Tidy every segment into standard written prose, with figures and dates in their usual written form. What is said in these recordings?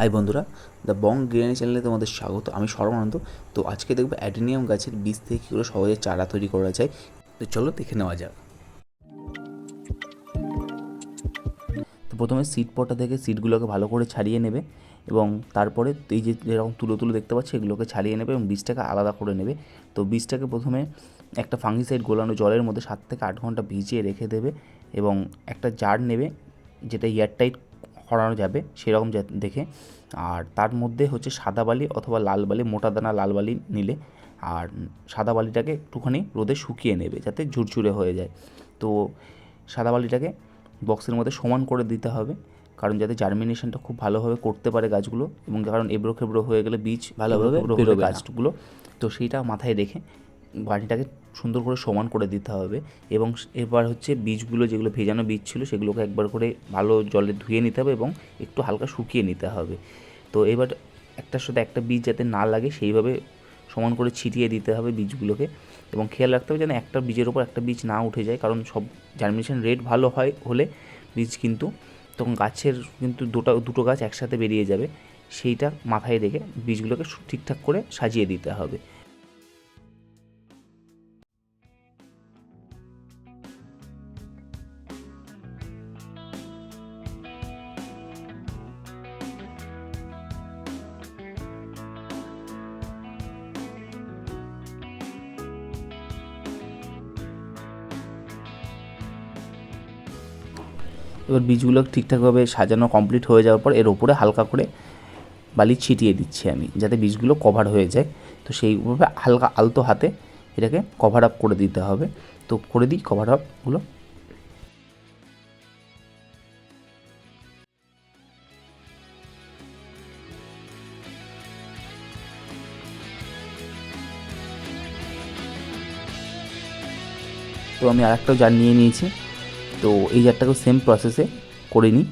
High বন্ধুরা, the Bong greenery চ্যানেলে তোমাদের স্বাগত। আমি সর্বানন্দ। তো আজকে দেখবো অ্যাডেনিয়াম গাছের বীজ থেকে কী করে সহজে চারা তৈরি করা যায়। তো চলো দেখে নেওয়া যাক। তো প্রথমে সিড পটটা থেকে সিডগুলোকে ভালো করে ছাড়িয়ে নেবে এবং তারপরে এই যে যেরকম তুলো তুলো দেখতে পাচ্ছি এগুলোকে ছাড়িয়ে নেবে এবং বীজটাকে আলাদা করে নেবে। তো বীজটাকে প্রথমে একটা ফাঙ্গিসাইড গোলানো জলের মধ্যে 7 থেকে 8 ঘন্টা ভিজিয়ে রেখে দেবে এবং একটা জার নেবে যেটা এয়ারটাইট করানো যাবে সেরকম দেখে। আর তার মধ্যে হচ্ছে সাদা বালি অথবা লাল বালি, মোটা দানা লাল বালি নিলে, আর সাদা বালিটাকে একটুখানি রোদে শুকিয়ে নেবে যাতে ঝুরঝুরে হয়ে যায়। তো সাদা বালিটাকে বক্সের মধ্যে সমান করে দিতে হবে, কারণ যাতে জার্মিনেশনটা খুব ভালোভাবে করতে পারে গাছগুলো, এবং কারণ এবড়ো খেবড়ো হয়ে গেলে বীজ ভালোভাবে বেরোবে গাছগুলো। তো সেইটা মাথায় রেখে বাড়িটাকে সুন্দর করে সমান করে দিতে হবে। এবং এবার হচ্ছে বীজগুলো যেগুলো ভেজানো বীজ ছিল সেগুলোকে একবার করে ভালো জলে ধুয়ে নিতে হবে এবং একটু হালকা শুকিয়ে নিতে হবে। তো এবার একটার সাথে একটা বীজ যাতে না লাগে সেইভাবে সমান করে ছিটিয়ে দিতে হবে বীজগুলোকে, এবং খেয়াল রাখতে হবে যেন একটা বীজের ওপর একটা বীজ না উঠে যায়, কারণ সব জার্মিনেশন রেট ভালো হয় হলে বীজ কিন্তু তখন গাছের কিন্তু দুটো গাছ একসাথে বেরিয়ে যাবে। সেইটা মাথায় রেখে বীজগুলোকে ঠিকঠাক করে সাজিয়ে দিতে হবে। এবার বীজগুলো ঠিকঠাকভাবে সাজানো কমপ্লিট হয়ে যাওয়ার পর এর ওপরে হালকা করে বালি ছিটিয়ে দিচ্ছি আমি, যাতে বীজগুলো কভার হয়ে যায়। তো সেইভাবে হালকা আলতো হাতে এটাকে কভার আপ করে দিতে হবে। তো করে দিই কভার আপগুলো। তো আমি আরেকটাও জার নিয়ে নিয়েছি। তো এই জারটাকেও সেম প্রসেসে করে নিই।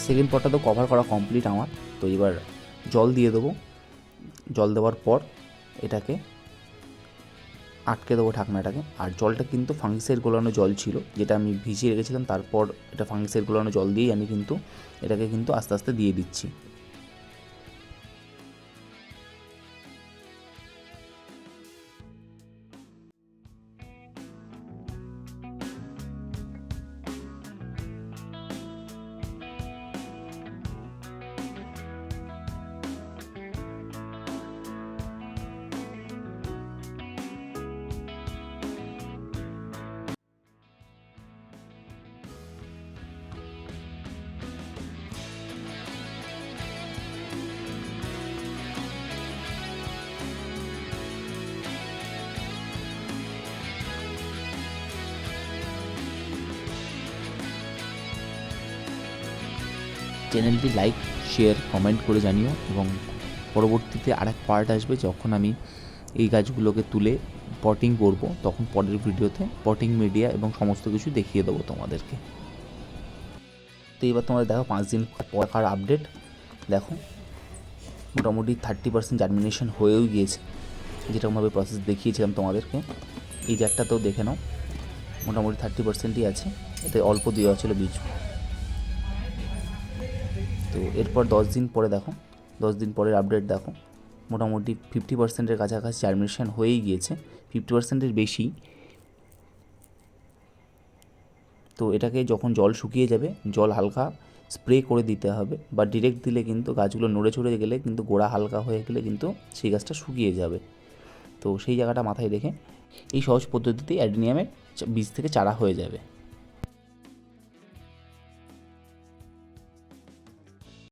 সেকেন্ড পটটা তো কভার করা কমপ্লিট আমার। তো এবার জল দিয়ে দেবো। জল দেওয়ার পর এটাকে আটকে দেবো ঢাকনাটাকে। আর জলটা কিন্তু ফাঙ্গিসাইড গোলানো জল ছিল, যেটা আমি ভিজিয়ে রেখেছিলাম। তারপর এটা ফাঙ্গিসাইড গোলানো জল দিয়েই আমি কিন্তু এটাকে কিন্তু আস্তে আস্তে দিয়ে দিচ্ছি। চ্যানেলটি লাইক, শেয়ার, কমেন্ট করে জানিও। এবং পরবর্তীতে আরেক পার্ট আসবে যখন আমি এই গাছগুলোকে তুলে পটিং করব, তখন পরের ভিডিওতে পটিং মিডিয়া এবং সমস্ত কিছু দেখিয়ে দেবো তোমাদেরকে। তো এবার তোমাদের দেখো 5 দিন পর আপডেট। দেখো মোটামুটি 30% জার্মিনেশন হয়েও গিয়েছে, যেরকমভাবে প্রসেস দেখিয়েছিলাম তোমাদেরকে। এই জারটাতেও দেখে নাও, মোটামুটি 30%ই আছে, এতে অল্প দেওয়া ছিল বীজ। তো এরপর 10 দিন পরে দেখো, 10 দিন পরের আপডেট দেখো, মোটামুটি 50%-এর কাছাকাছি জার্মিনেশন হয়েই গিয়েছে, 50%-এর বেশি। তো এটাকে যখন জল শুকিয়ে যাবে, জল হালকা স্প্রে করে দিতে হবে, বা ডিরেক্ট দিলে কিন্তু গাছগুলো নড়ে চড়ে গেলে কিন্তু গোড়া হালকা হয়ে গেলে কিন্তু সেই গাছটা শুকিয়ে যাবে। তো সেই জায়গাটা মাথায় রেখে এই সহজ পদ্ধতিতেই অ্যাডিনিয়ামের বীজ থেকে চারা হয়ে যাবে।